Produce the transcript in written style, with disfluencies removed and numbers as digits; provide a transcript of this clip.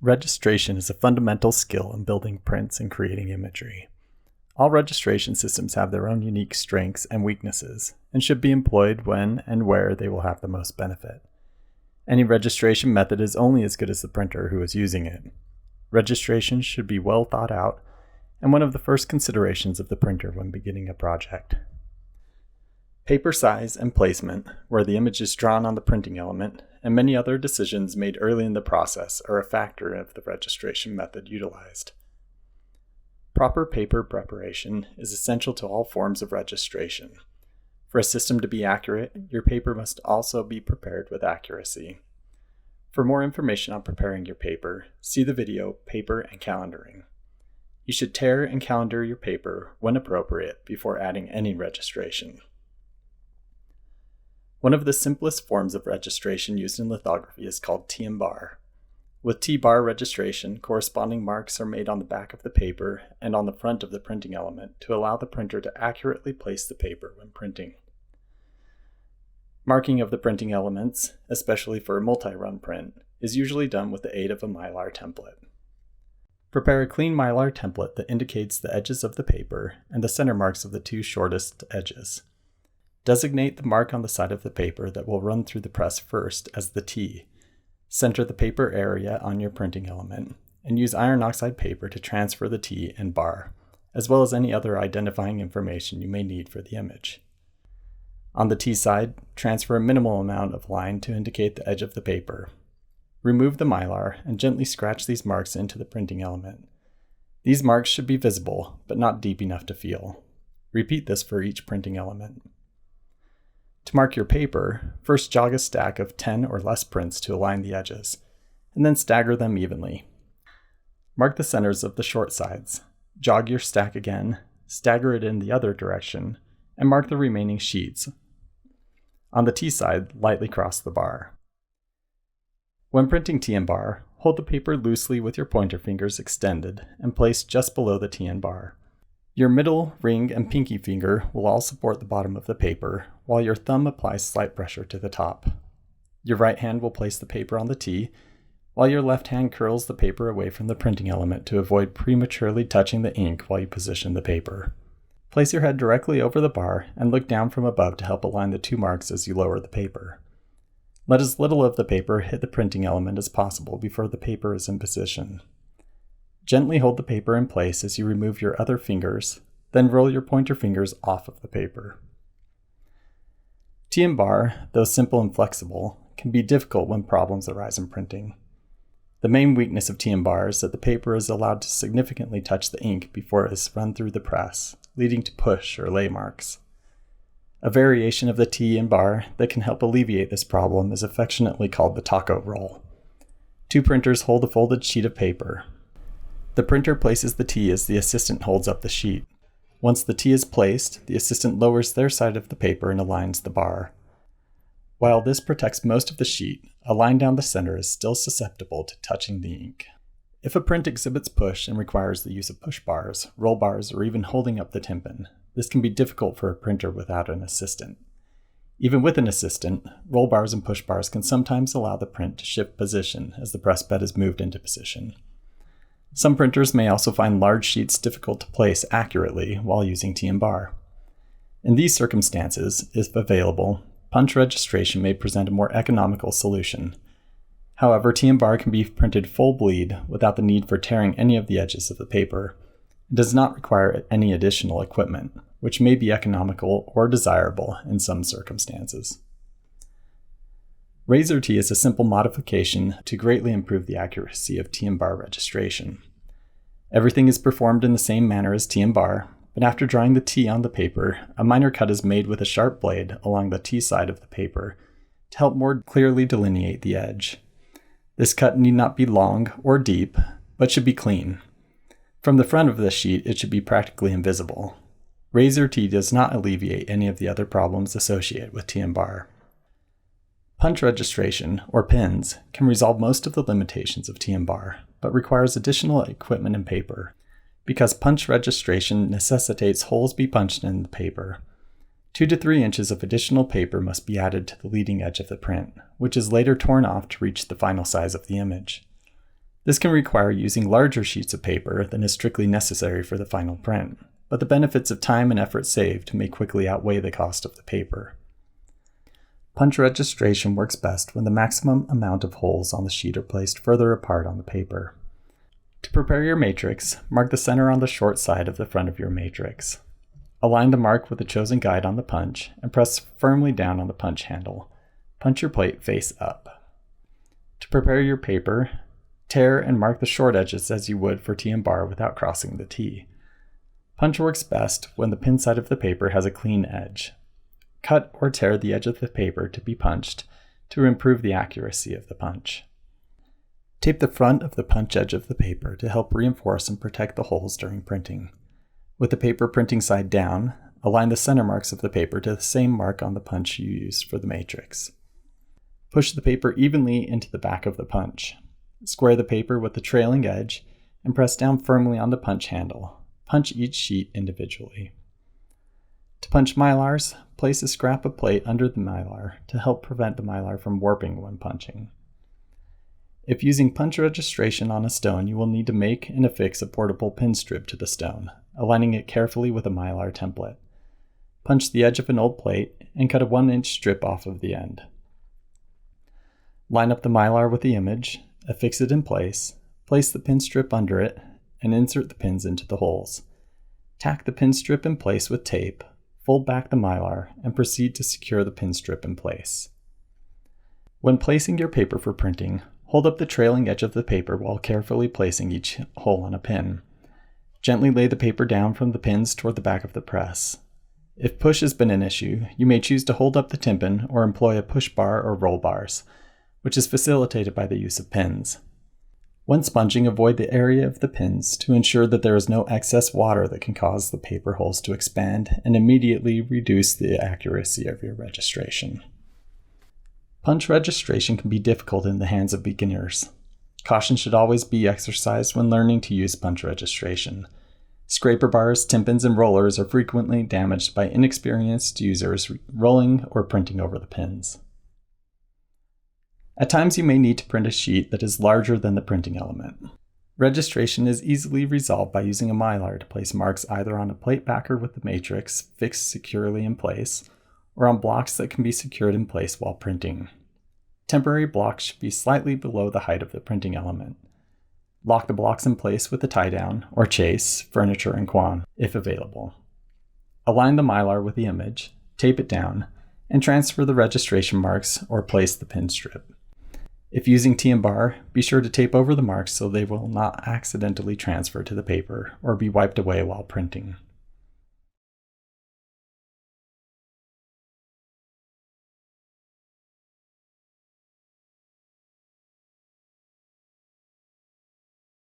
Registration is a fundamental skill in building prints and creating imagery. All registration systems have their own unique strengths and weaknesses, and should be employed when and where they will have the most benefit. Any registration method is only as good as the printer who is using it. Registration should be well thought out, and one of the first considerations of the printer when beginning a project. Paper size and placement, where the image is drawn on the printing element, and many other decisions made early in the process are a factor of the registration method utilized. Proper paper preparation is essential to all forms of registration. For a system to be accurate, your paper must also be prepared with accuracy. For more information on preparing your paper, see the video Paper and Calendaring. You should tear and calendar your paper when appropriate before adding any registration. One of the simplest forms of registration used in lithography is called T&bar. With T-bar registration, corresponding marks are made on the back of the paper and on the front of the printing element to allow the printer to accurately place the paper when printing. Marking of the printing elements, especially for a multi-run print, is usually done with the aid of a Mylar template. Prepare a clean Mylar template that indicates the edges of the paper and the center marks of the two shortest edges. Designate the mark on the side of the paper that will run through the press first as the T. Center the paper area on your printing element, and use iron oxide paper to transfer the T and bar, as well as any other identifying information you may need for the image. On the T side, transfer a minimal amount of line to indicate the edge of the paper. Remove the Mylar and gently scratch these marks into the printing element. These marks should be visible, but not deep enough to feel. Repeat this for each printing element. To mark your paper, first jog a stack of 10 or less prints to align the edges, and then stagger them evenly. Mark the centers of the short sides. Jog your stack again, stagger it in the other direction, and mark the remaining sheets. On the T side, lightly cross the bar. When printing T and bar, hold the paper loosely with your pointer fingers extended and placed just below the T and bar. Your middle, ring, and pinky finger will all support the bottom of the paper, while your thumb applies slight pressure to the top. Your right hand will place the paper on the T, while your left hand curls the paper away from the printing element to avoid prematurely touching the ink while you position the paper. Place your head directly over the bar and look down from above to help align the two marks as you lower the paper. Let as little of the paper hit the printing element as possible before the paper is in position. Gently hold the paper in place as you remove your other fingers, then roll your pointer fingers off of the paper. T and bar, though simple and flexible, can be difficult when problems arise in printing. The main weakness of T and bar is that the paper is allowed to significantly touch the ink before it is run through the press, leading to push or lay marks. A variation of the T and bar that can help alleviate this problem is affectionately called the taco roll. Two printers hold a folded sheet of paper. The printer places the T as the assistant holds up the sheet. Once the T is placed, the assistant lowers their side of the paper and aligns the bar. While this protects most of the sheet, a line down the center is still susceptible to touching the ink. If a print exhibits push and requires the use of push bars, roll bars, or even holding up the tympan, this can be difficult for a printer without an assistant. Even with an assistant, roll bars and push bars can sometimes allow the print to shift position as the press bed is moved into position. Some printers may also find large sheets difficult to place accurately while using T and bar. In these circumstances, if available, punch registration may present a more economical solution. However, T and bar can be printed full bleed without the need for tearing any of the edges of the paper. It does not require any additional equipment, which may be economical or desirable in some circumstances. Razor T is a simple modification to greatly improve the accuracy of T and bar registration. Everything is performed in the same manner as T and bar, but after drawing the T on the paper, a minor cut is made with a sharp blade along the T side of the paper to help more clearly delineate the edge. This cut need not be long or deep, but should be clean. From the front of the sheet, it should be practically invisible. Razor T does not alleviate any of the other problems associated with T and bar. Punch registration, or pins, can resolve most of the limitations of T and bar, but requires additional equipment and paper. Because punch registration necessitates holes be punched in the paper, 2 to 3 inches of additional paper must be added to the leading edge of the print, which is later torn off to reach the final size of the image. This can require using larger sheets of paper than is strictly necessary for the final print, but the benefits of time and effort saved may quickly outweigh the cost of the paper. Punch registration works best when the maximum amount of holes on the sheet are placed further apart on the paper. To prepare your matrix, mark the center on the short side of the front of your matrix. Align the mark with the chosen guide on the punch and press firmly down on the punch handle. Punch your plate face up. To prepare your paper, tear and mark the short edges as you would for T and bar without crossing the T. Punch works best when the pin side of the paper has a clean edge. Cut or tear the edge of the paper to be punched to improve the accuracy of the punch. Tape the front of the punch edge of the paper to help reinforce and protect the holes during printing. With the paper printing side down, align the center marks of the paper to the same mark on the punch you used for the matrix. Push the paper evenly into the back of the punch. Square the paper with the trailing edge and press down firmly on the punch handle. Punch each sheet individually. To punch mylars, place a scrap of plate under the mylar to help prevent the mylar from warping when punching. If using punch registration on a stone, you will need to make and affix a portable pin strip to the stone, aligning it carefully with a mylar template. Punch the edge of an old plate and cut a 1-inch strip off of the end. Line up the mylar with the image, affix it in place the pin strip under it, and insert the pins into the holes. Tack the pin strip in place with tape, fold back the mylar, and proceed to secure the pin strip in place. When placing your paper for printing, hold up the trailing edge of the paper while carefully placing each hole on a pin. Gently lay the paper down from the pins toward the back of the press. If push has been an issue, you may choose to hold up the tympan or employ a push bar or roll bars, which is facilitated by the use of pins. When sponging, avoid the area of the pins to ensure that there is no excess water that can cause the paper holes to expand and immediately reduce the accuracy of your registration. Punch registration can be difficult in the hands of beginners. Caution should always be exercised when learning to use punch registration. Scraper bars, tympans, and rollers are frequently damaged by inexperienced users rolling or printing over the pins. At times you may need to print a sheet that is larger than the printing element. Registration is easily resolved by using a mylar to place marks either on a plate backer with the matrix fixed securely in place, or on blocks that can be secured in place while printing. Temporary blocks should be slightly below the height of the printing element. Lock the blocks in place with a tie-down or chase, furniture, and quan, if available. Align the mylar with the image, tape it down, and transfer the registration marks or place the pin strip. If using T and bar, be sure to tape over the marks so they will not accidentally transfer to the paper or be wiped away while printing.